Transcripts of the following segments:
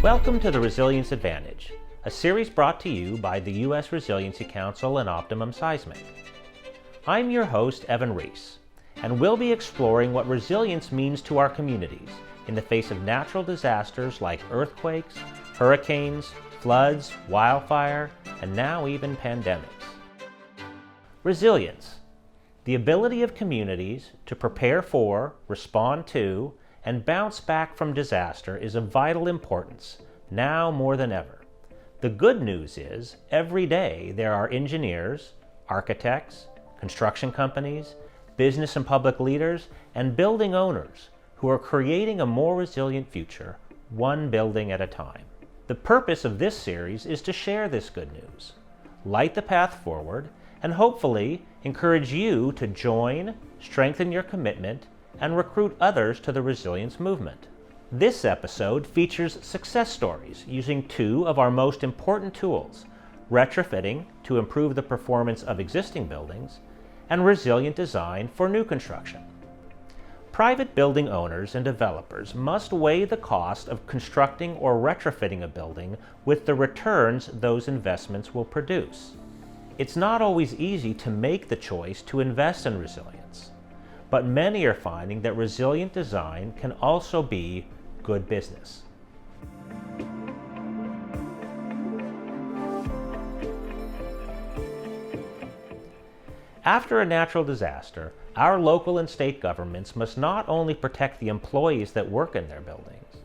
Welcome to the Resilience Advantage, a series brought to you by the U.S. Resiliency Council and Optimum Seismic. I'm your host, Evan Reese, and we'll be exploring what resilience means to our communities in the face of natural disasters like earthquakes, hurricanes, floods, wildfire, and now even pandemics. Resilience, the ability of communities to prepare for, respond to, and bounce back from disaster is of vital importance, now more than ever. The good news is, every day there are engineers, architects, construction companies, business and public leaders, and building owners who are creating a more resilient future, one building at a time. The purpose of this series is to share this good news, light the path forward, and hopefully encourage you to join, strengthen your commitment, and recruit others to the resilience movement. This episode features success stories using two of our most important tools, retrofitting to improve the performance of existing buildings, and resilient design for new construction. Private building owners and developers must weigh the cost of constructing or retrofitting a building with the returns those investments will produce. It's not always easy to make the choice to invest in resilience, but many are finding that resilient design can also be good business. After a natural disaster, our local and state governments must not only protect the employees that work in their buildings,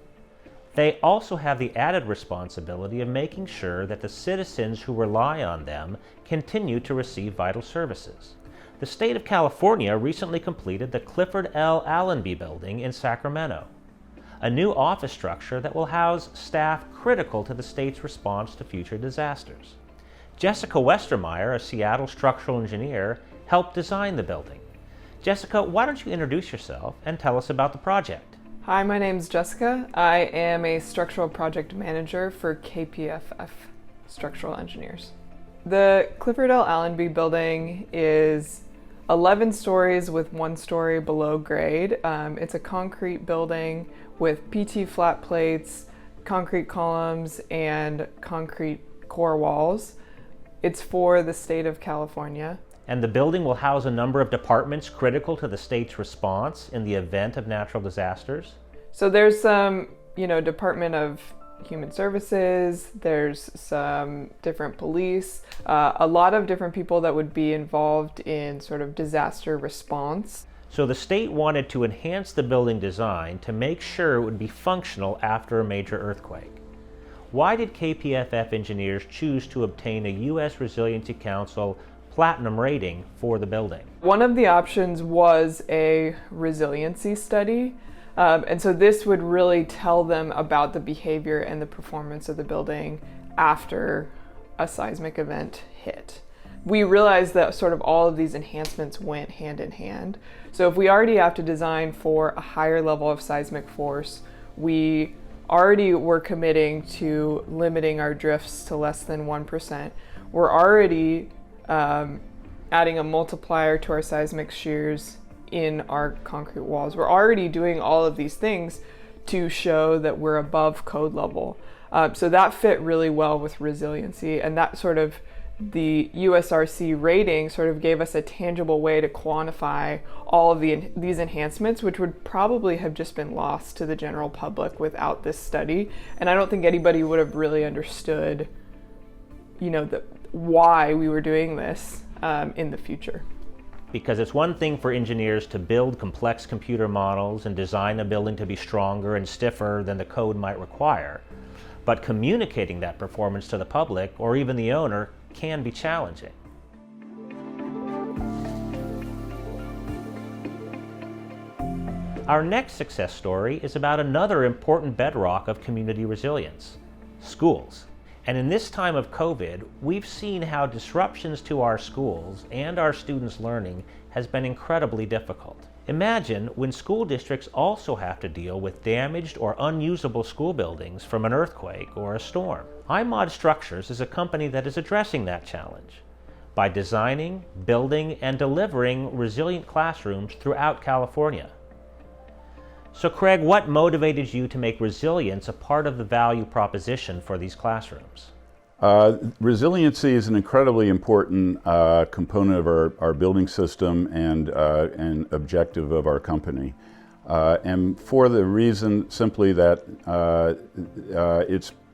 they also have the added responsibility of making sure that the citizens who rely on them continue to receive vital services. The state of California recently completed the Clifford L. Allenby Building in Sacramento, a new office structure that will house staff critical to the state's response to future disasters. Jessica Westermeyer, a Seattle structural engineer, helped design the building. Jessica, why don't you introduce yourself and tell us about the project? Hi, my name's Jessica. I am a structural project manager for kpff Structural Engineers. The Clifford L. Allenby Building is 11 stories with 1 story below grade. It's a concrete building with PT flat plates, concrete columns, and concrete core walls. It's for the state of California. And the building will house a number of departments critical to the state's response in the event of natural disasters. So there's some, Department of Human Services, there's some different police, a lot of different people that would be involved in sort of disaster response. So the state wanted to enhance the building design to make sure it would be functional after a major earthquake. Why did kpff engineers choose to obtain a U.S. Resiliency Council Platinum rating for the building? One of the options was a resiliency study. And so this would really tell them about the behavior and the performance of the building after a seismic event hit. We realized that sort of all of these enhancements went hand in hand. So if we already have to design for a higher level of seismic force, we already were committing to limiting our drifts to less than 1%. We're already adding a multiplier to our seismic shears in our concrete walls. We're already doing all of these things to show that we're above code level. So that fit really well with resiliency, and that sort of the USRC rating sort of gave us a tangible way to quantify all of these enhancements, which would probably have just been lost to the general public without this study. And I don't think anybody would have really understood, why we were doing this in the future. Because it's one thing for engineers to build complex computer models and design a building to be stronger and stiffer than the code might require, but communicating that performance to the public or even the owner can be challenging. Our next success story is about another important bedrock of community resilience: schools. And in this time of COVID, we've seen how disruptions to our schools and our students' learning has been incredibly difficult. Imagine when school districts also have to deal with damaged or unusable school buildings from an earthquake or a storm. iMod Structures is a company that is addressing that challenge by designing, building, and delivering resilient classrooms throughout California. So Craig, what motivated you to make resilience a part of the value proposition for these classrooms? Resiliency is an incredibly important component of our building system and objective of our company. And for the reason simply that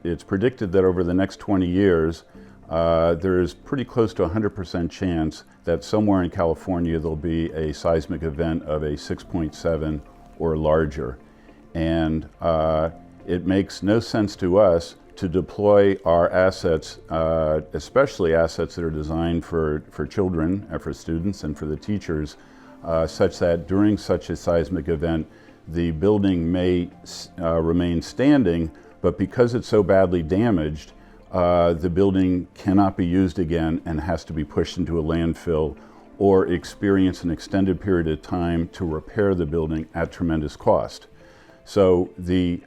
it's predicted that over the next 20 years, there is pretty close to 100% chance that somewhere in California there'll be a seismic event of a 6.7 or larger. And it makes no sense to us to deploy our assets, especially assets that are designed for children, for students, and for the teachers, such that during such a seismic event, the building may remain standing, but because it's so badly damaged, the building cannot be used again and has to be pushed into a landfill or experience an extended period of time to repair the building at tremendous cost. So the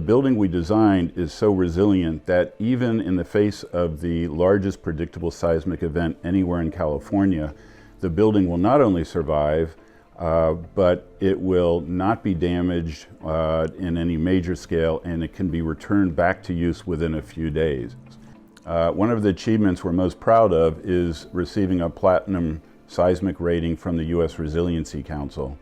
building we designed is so resilient that even in the face of the largest predictable seismic event anywhere in California, the building will not only survive, but it will not be damaged in any major scale, and it can be returned back to use within a few days. One of the achievements we're most proud of is receiving a platinum seismic rating from the U.S. Resiliency Council.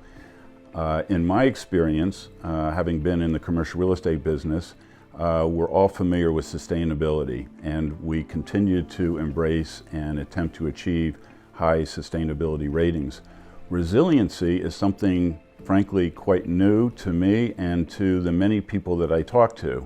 In my experience, having been in the commercial real estate business, we're all familiar with sustainability, and we continue to embrace and attempt to achieve high sustainability ratings. Resiliency is something, frankly, quite new to me and to the many people that I talk to.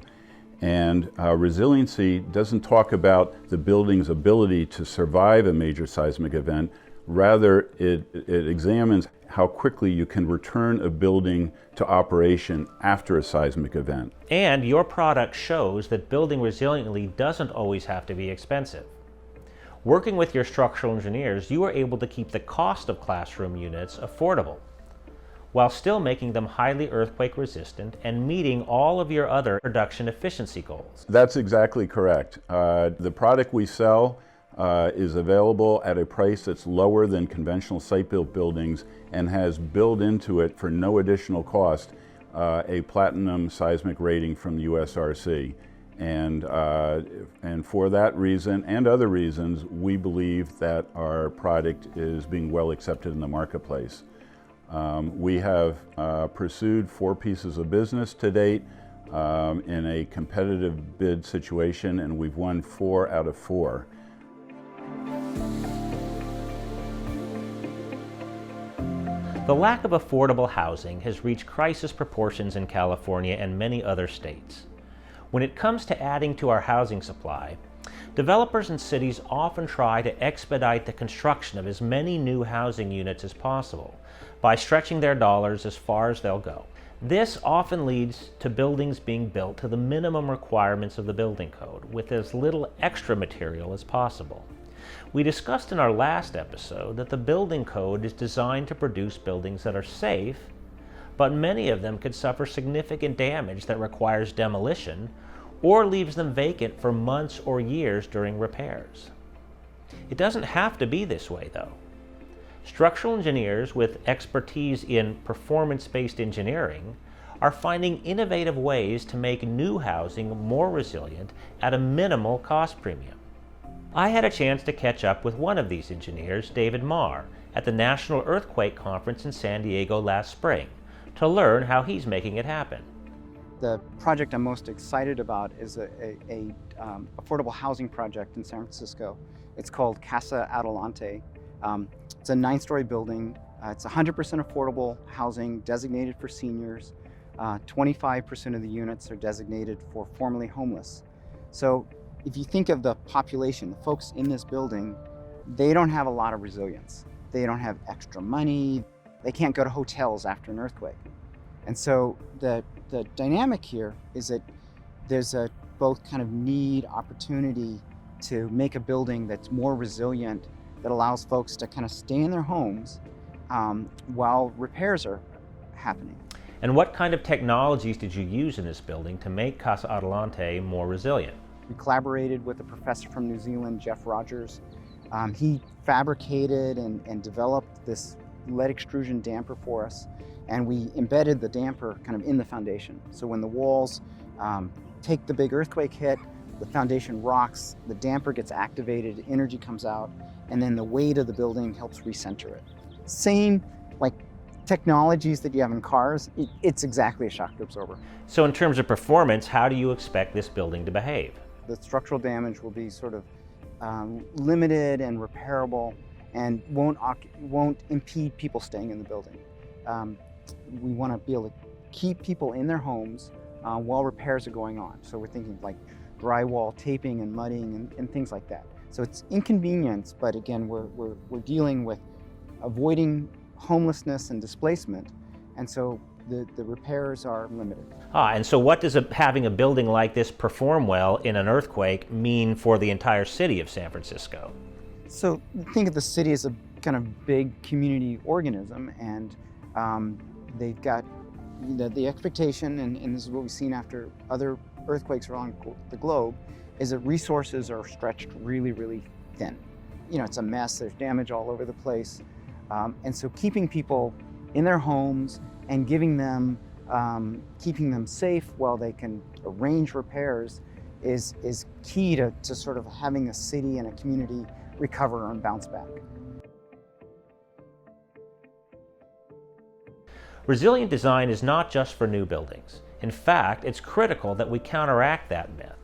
And resiliency doesn't talk about the building's ability to survive a major seismic event. Rather, it examines how quickly you can return a building to operation after a seismic event. And your product shows that building resiliently doesn't always have to be expensive. Working with your structural engineers, you are able to keep the cost of classroom units affordable, while still making them highly earthquake resistant and meeting all of your other production efficiency goals. That's exactly correct. The product we sell is available at a price that's lower than conventional site-built buildings and has built into it for no additional cost a platinum seismic rating from the USRC. And for that reason and other reasons, we believe that our product is being well accepted in the marketplace. We have pursued 4 pieces of business to date in a competitive bid situation, and we've won 4 out of 4. The lack of affordable housing has reached crisis proportions in California and many other states. When it comes to adding to our housing supply, developers and cities often try to expedite the construction of as many new housing units as possible by stretching their dollars as far as they'll go. This often leads to buildings being built to the minimum requirements of the building code with as little extra material as possible. We discussed in our last episode that the building code is designed to produce buildings that are safe, but many of them could suffer significant damage that requires demolition or leaves them vacant for months or years during repairs. It doesn't have to be this way, though. Structural engineers with expertise in performance-based engineering are finding innovative ways to make new housing more resilient at a minimal cost premium. I had a chance to catch up with one of these engineers, David Marr, at the National Earthquake Conference in San Diego last spring to learn how he's making it happen. The project I'm most excited about is a affordable housing project in San Francisco. It's called Casa Adelante. It's a 9-story building. It's 100% affordable housing designated for seniors. 25% of the units are designated for formerly homeless. So if you think of the population, the folks in this building, they don't have a lot of resilience. They don't have extra money. They can't go to hotels after an earthquake. And so the dynamic here is that there's a both kind of need, opportunity to make a building that's more resilient, that allows folks to kind of stay in their homes while repairs are happening. And what kind of technologies did you use in this building to make Casa Adelante more resilient? We collaborated with a professor from New Zealand, Jeff Rogers. He fabricated and developed this lead extrusion damper for us. and we embedded the damper kind of in the foundation. So when the walls take the big earthquake hit, the foundation rocks, the damper gets activated, energy comes out, and then the weight of the building helps recenter it. Same like technologies that you have in cars, it's exactly a shock absorber. So in terms of performance, how do you expect this building to behave? The structural damage will be sort of limited and repairable and won't impede people staying in the building. We want to be able to keep people in their homes while repairs are going on. So we're thinking like drywall taping and mudding and things like that. So it's inconvenience, but again, we're dealing with avoiding homelessness and displacement, and so the repairs are limited. And so what does having a building like this perform well in an earthquake mean for the entire city of San Francisco? So think of the city as a kind of big community organism, and they've got the expectation, and this is what we've seen after other earthquakes around the globe, is that resources are stretched really, really thin. It's a mess, there's damage all over the place. And so keeping people in their homes and giving them, keeping them safe while they can arrange repairs is key to sort of having a city and a community recover and bounce back. Resilient design is not just for new buildings. In fact, it's critical that we counteract that myth.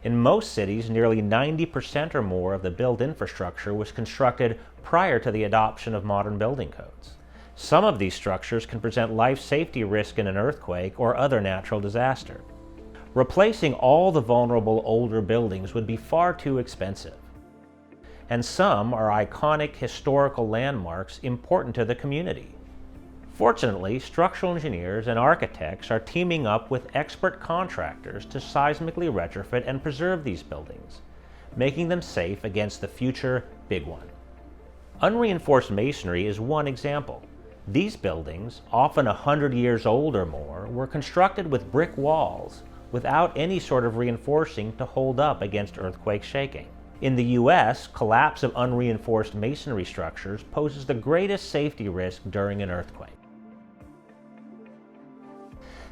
In most cities, nearly 90% or more of the built infrastructure was constructed prior to the adoption of modern building codes. Some of these structures can present life safety risk in an earthquake or other natural disaster. Replacing all the vulnerable older buildings would be far too expensive. And some are iconic historical landmarks important to the community. Fortunately, structural engineers and architects are teaming up with expert contractors to seismically retrofit and preserve these buildings, making them safe against the future big one. Unreinforced masonry is one example. These buildings, often 100 years old or more, were constructed with brick walls without any sort of reinforcing to hold up against earthquake shaking. In the US, collapse of unreinforced masonry structures poses the greatest safety risk during an earthquake.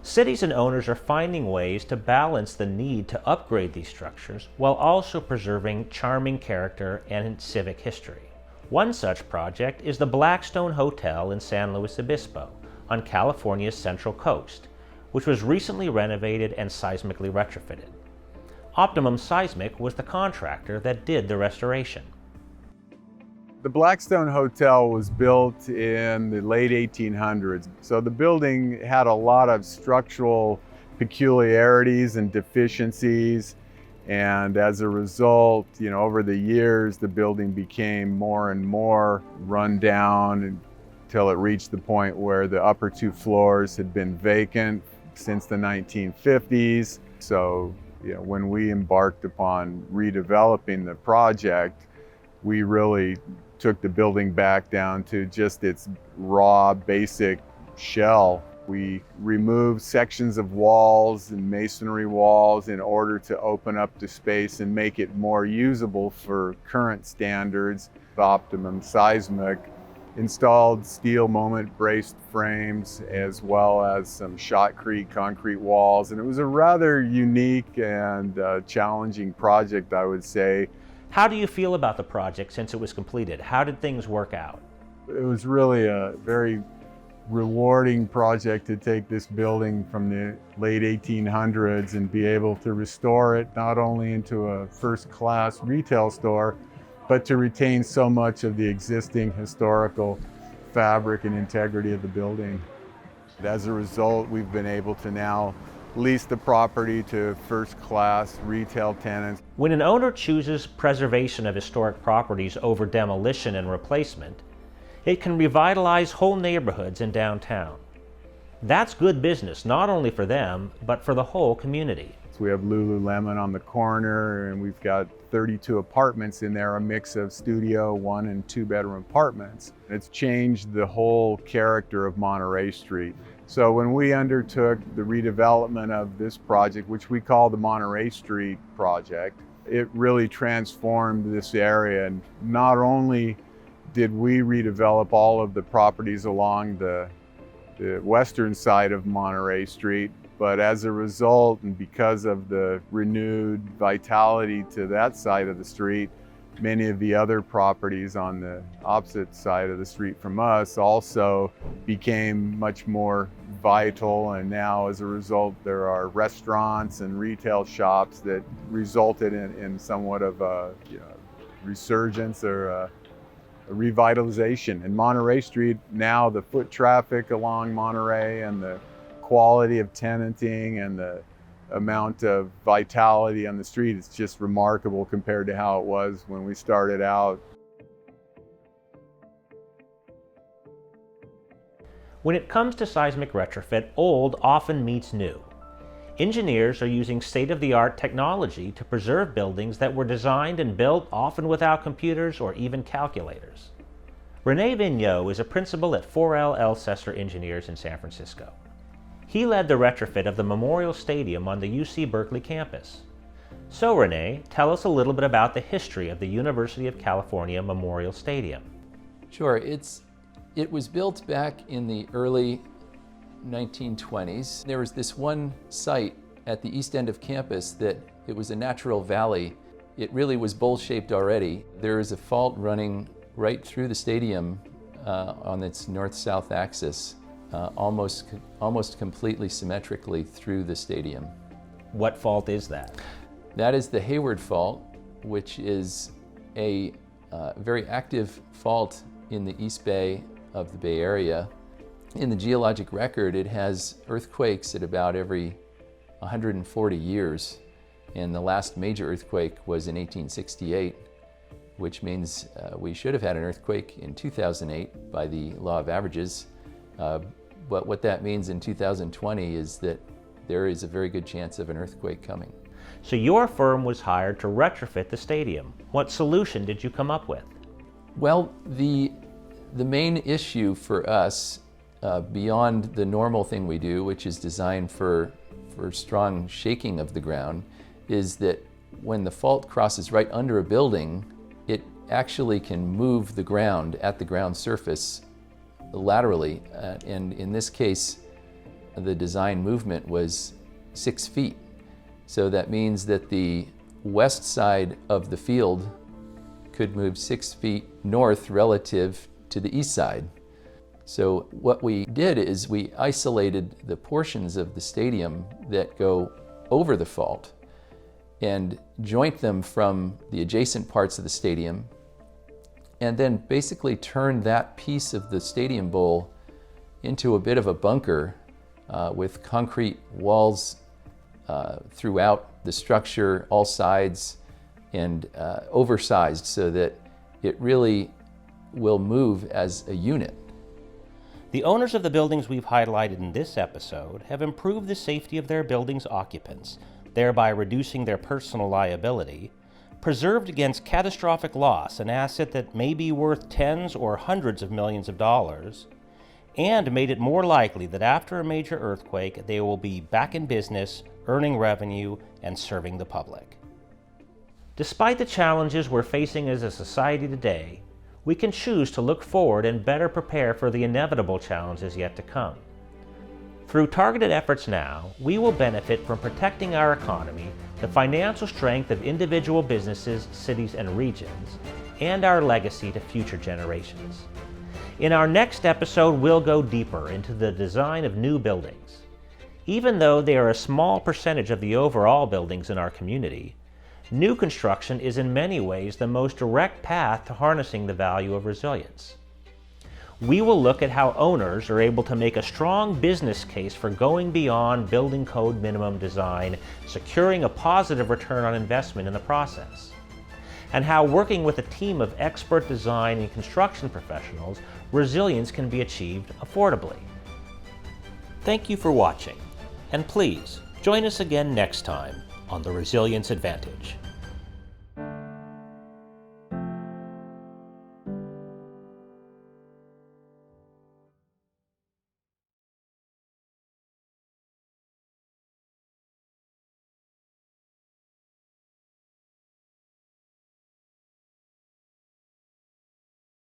Cities and owners are finding ways to balance the need to upgrade these structures while also preserving charming character and civic history. One such project is the Blackstone Hotel in San Luis Obispo on California's Central Coast, which was recently renovated and seismically retrofitted. Optimum Seismic was the contractor that did the restoration. The Blackstone Hotel was built in the late 1800s, so the building had a lot of structural peculiarities and deficiencies, and as a result, over the years, the building became more and more run down until it reached the point where the upper two floors had been vacant since the 1950s. So, when we embarked upon redeveloping the project, we really took the building back down to just its raw, basic shell. We removed sections of walls and masonry walls in order to open up the space and make it more usable for current standards. Optimum Seismic installed steel moment braced frames as well as some shotcrete concrete walls, and it was a rather unique and challenging project, I would say. How do you feel about the project since it was completed? How did things work out? It was really a very rewarding project to take this building from the late 1800s and be able to restore it not only into a first-class retail store, but to retain so much of the existing historical fabric and integrity of the building. As a result, we've been able to now lease the property to first-class retail tenants. When an owner chooses preservation of historic properties over demolition and replacement, it can revitalize whole neighborhoods in downtown. That's good business, not only for them, but for the whole community. We have Lululemon on the corner, and we've got 32 apartments in there, a mix of studio, 1 and 2 bedroom apartments. It's changed the whole character of Monterey Street. So when we undertook the redevelopment of this project, which we call the Monterey Street project, it really transformed this area. And not only did we redevelop all of the properties along the the western side of Monterey Street. But as a result, and because of the renewed vitality to that side of the street, many of the other properties on the opposite side of the street from us also became much more vital. And now as a result, there are restaurants and retail shops that resulted in somewhat of a resurgence or a revitalization. In Monterey Street, now the foot traffic along Monterey and the quality of tenanting and the amount of vitality on the street is just remarkable compared to how it was when we started out. When it comes to seismic retrofit, old often meets new. Engineers are using state-of-the-art technology to preserve buildings that were designed and built often without computers or even calculators. Rene Vigneault is a principal at 4L Elsesser Engineers in San Francisco. He led the retrofit of the Memorial Stadium on the UC Berkeley campus. So Rene, tell us a little bit about the history of the University of California Memorial Stadium. Sure, it was built back in the early 1920s. There was this one site at the east end of campus that it was a natural valley. It really was bowl-shaped already. There is a fault running right through the stadium on its north-south axis. Almost completely symmetrically through the stadium. What fault is that? That is the Hayward Fault, which is a very active fault in the East Bay of the Bay Area. In the geologic record, it has earthquakes at about every 140 years, and the last major earthquake was in 1868, which means we should have had an earthquake in 2008 by the law of averages. But what that means in 2020 is that there is a very good chance of an earthquake coming. So your firm was hired to retrofit the stadium. What solution did you come up with? Well, the main issue for us, beyond the normal thing we do, which is designed for strong shaking of the ground, is that when the fault crosses right under a building, it actually can move the ground at the ground surface laterally, and in this case the design movement was 6 feet. So that means that the west side of the field could move 6 feet north relative to the east side. So what we did is we isolated the portions of the stadium that go over the fault and joint them from the adjacent parts of the stadium, and then basically turn that piece of the stadium bowl into a bit of a bunker with concrete walls throughout the structure, all sides, and oversized so that it really will move as a unit. The owners of the buildings we've highlighted in this episode have improved the safety of their building's occupants, thereby reducing their personal liability, preserved against catastrophic loss, an asset that may be worth tens or hundreds of millions of dollars, and made it more likely that after a major earthquake they will be back in business, earning revenue, and serving the public. Despite the challenges we're facing as a society today, we can choose to look forward and better prepare for the inevitable challenges yet to come. Through targeted efforts now, we will benefit from protecting our economy, the financial strength of individual businesses, cities, and regions, and our legacy to future generations. In our next episode, we'll go deeper into the design of new buildings. Even though they are a small percentage of the overall buildings in our community, new construction is in many ways the most direct path to harnessing the value of resilience. We will look at how owners are able to make a strong business case for going beyond building code minimum design, securing a positive return on investment in the process, and how working with a team of expert design and construction professionals, resilience can be achieved affordably. Thank you for watching, and please join us again next time on The Resilience Advantage.